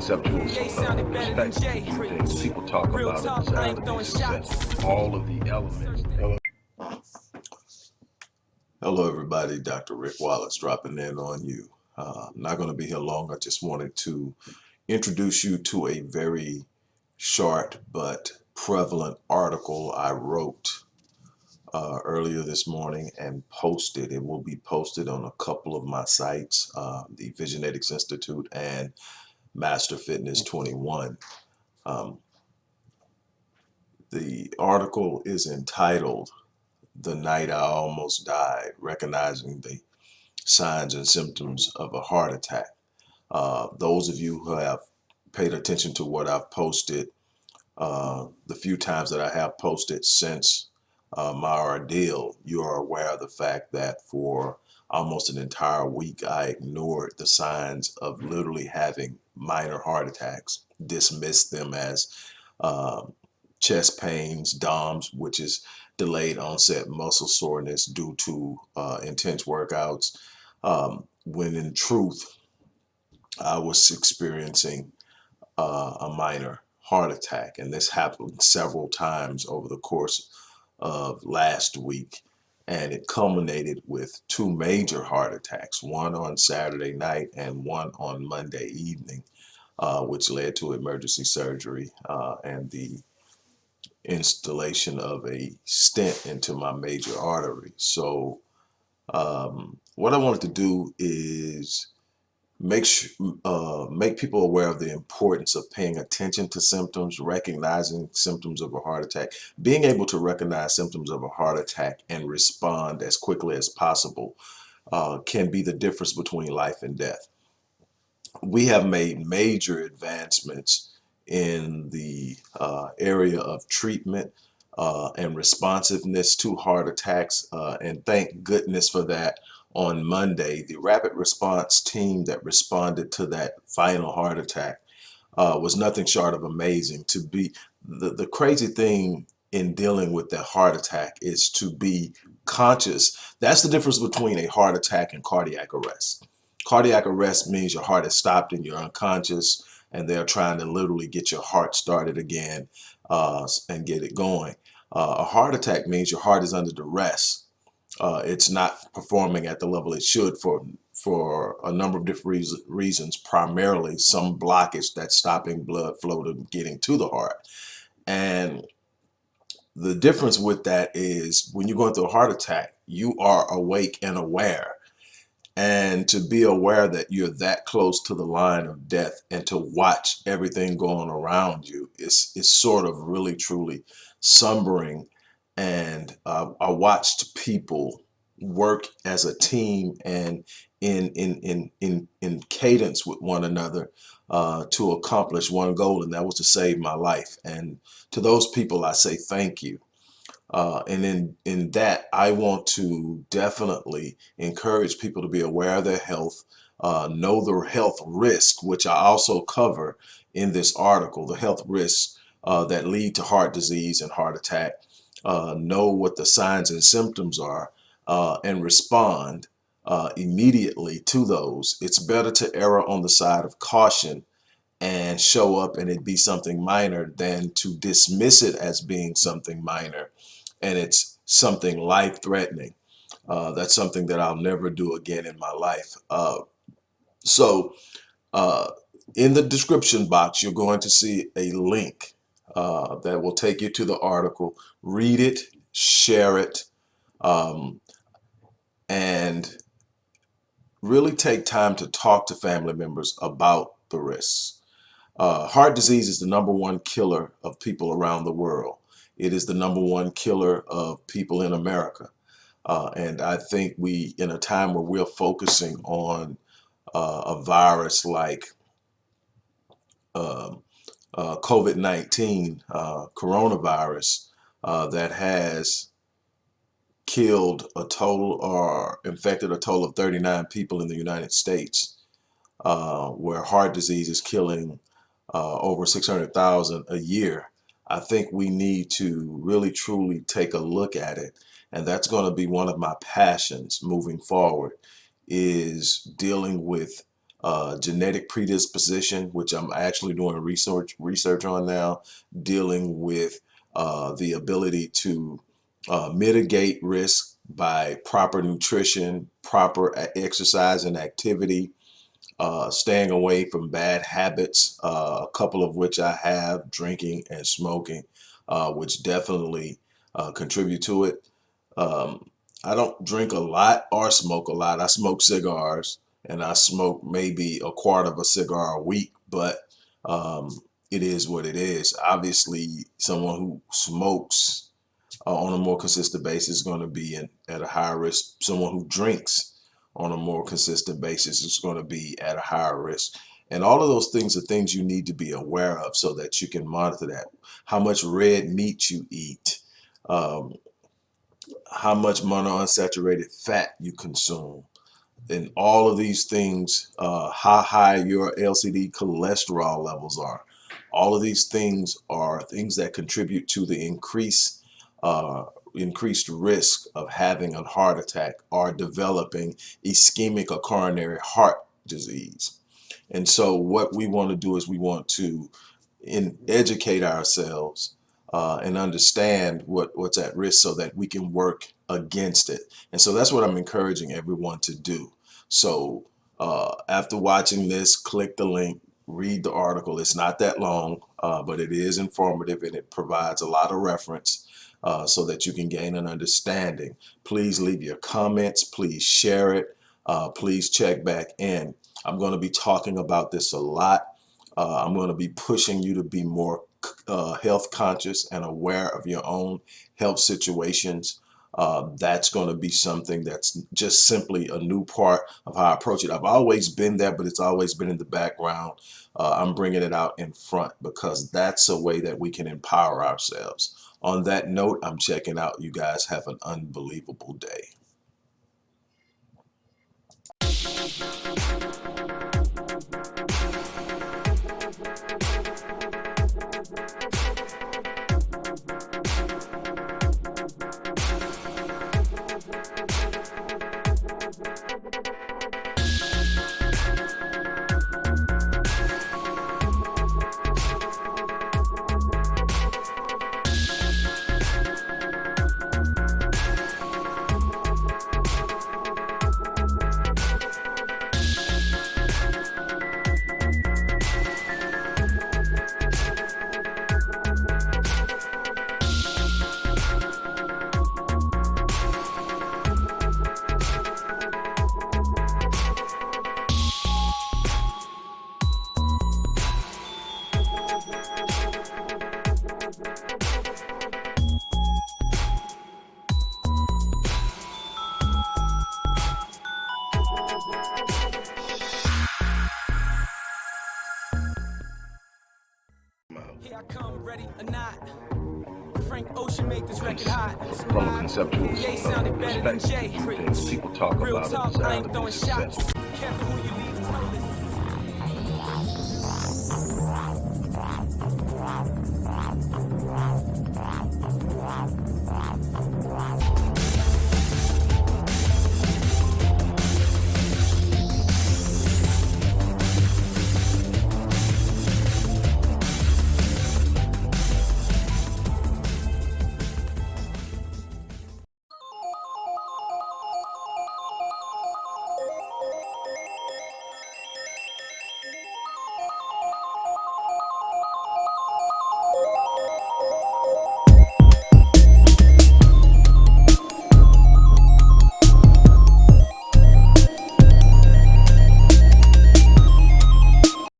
conceptual perspective to things. People talk about it as elements, success, all of the elements. Hello, everybody. Dr. Rick Wallace dropping in on you. I'm not going to be here long. I just wanted to introduce you to a very short but prevalent article I wrote earlier this morning and posted. It will be posted on a couple of my sites, the Visionetics Institute and Master Fitness 21. The article is entitled "The Night I Almost Died, Recognizing the Signs and Symptoms of a Heart Attack." Those of you who have paid attention to what I've posted, the few times that I have posted since my ordeal, you are aware of the fact that for almost an entire week I ignored the signs of literally having minor heart attacks, dismissed them as uh, chest pains, DOMS, which is delayed onset muscle soreness due to intense workouts, when in truth I was experiencing a minor heart attack. And this happened several times over the course of last week. And it culminated with two major heart attacks, one on Saturday night and one on Monday evening, which led to emergency surgery and the installation of a stent into my major artery. So what I wanted to do is make people aware of the importance of paying attention to symptoms, recognizing symptoms of a heart attack, being able to recognize symptoms of a heart attack and respond as quickly as possible can be the difference between life and death. We have made major advancements in the area of treatment and responsiveness to heart attacks, and thank goodness for that. On Monday, the rapid response team that responded to that final heart attack was nothing short of amazing. To be the crazy thing in dealing with that heart attack is to be conscious. That's the difference between a heart attack and cardiac arrest. Cardiac arrest means your heart is stopped and you're unconscious, and they're trying to literally get your heart started again and get it going. A heart attack means your heart is under duress. It's not performing at the level it should for a number of different reasons, primarily some blockage that's stopping blood flow to getting to the heart. And the difference with that is when you're going through a heart attack, you are awake and aware. And to be aware that you're that close to the line of death and to watch everything going around you is sort of really, truly sombering. And I watched people work as a team and in cadence with one another to accomplish one goal, and that was to save my life. And to those people, I say thank you. And in that, I want to definitely encourage people to be aware of their health, know the health risk, which I also cover in this article, the health risks that lead to heart disease and heart attack, know what the signs and symptoms are, and respond immediately to those. It's better to err on the side of caution and show up and it be something minor than to dismiss it as being something minor and it's something life-threatening. That's something that I'll never do again in my life. So uh, in the description box, you're going to see a link that will take you to the article. Read it, share it, um, and really take time to talk to family members about the risks. Heart disease is the number one killer of people around the world. It is the number one killer of people in America. And I think we, in a time where we're focusing on a virus like um COVID-19, coronavirus, that has killed a total or infected a total of 39 people in the United States, where heart disease is killing over 600,000 a year. I think we need to really truly take a look at it. And that's going to be one of my passions moving forward, is dealing with genetic predisposition, which I'm actually doing research on now, dealing with the ability to mitigate risk by proper nutrition, proper exercise and activity, staying away from bad habits, a couple of which I have, drinking and smoking, which definitely contribute to it. Um, I don't drink a lot or smoke a lot. I smoke cigars, and I smoke maybe a quart of a cigar a week, but um, it is what it is. Obviously, someone who smokes on a more consistent basis is going to be at a higher risk. Someone who drinks on a more consistent basis is going to be at a higher risk. And all of those things are things you need to be aware of so that you can monitor that. How much red meat you eat, um, how much monounsaturated fat you consume, and all of these things, how high your LCD cholesterol levels are. All of these things are things that contribute to the increased risk of having a heart attack or developing ischemic or coronary heart disease. And so what we want to do is we want to educate ourselves and understand what's at risk so that we can work against it. And so that's what I'm encouraging everyone to do. So after watching this, click the link, read the article. It's not that long, but it is informative and it provides a lot of reference so that you can gain an understanding. Please leave your comments. Please share it. Please check back in. I'm going to be talking about this a lot. I'm going to be pushing you to be more health conscious and aware of your own health situations. That's going to be something that's just simply a new part of how I approach it. I've always been there, but it's always been in the background. I'm bringing it out in front because that's a way that we can empower ourselves. On that note, I'm checking out. You guys have an unbelievable day. Here I come, ready or not. Frank Ocean make this record hot. From a conceptual Jay sounded better than Jay. perspective, people talk Real about talk, it as I how ain't to be throwing shots. successful. Careful who you leave clueless.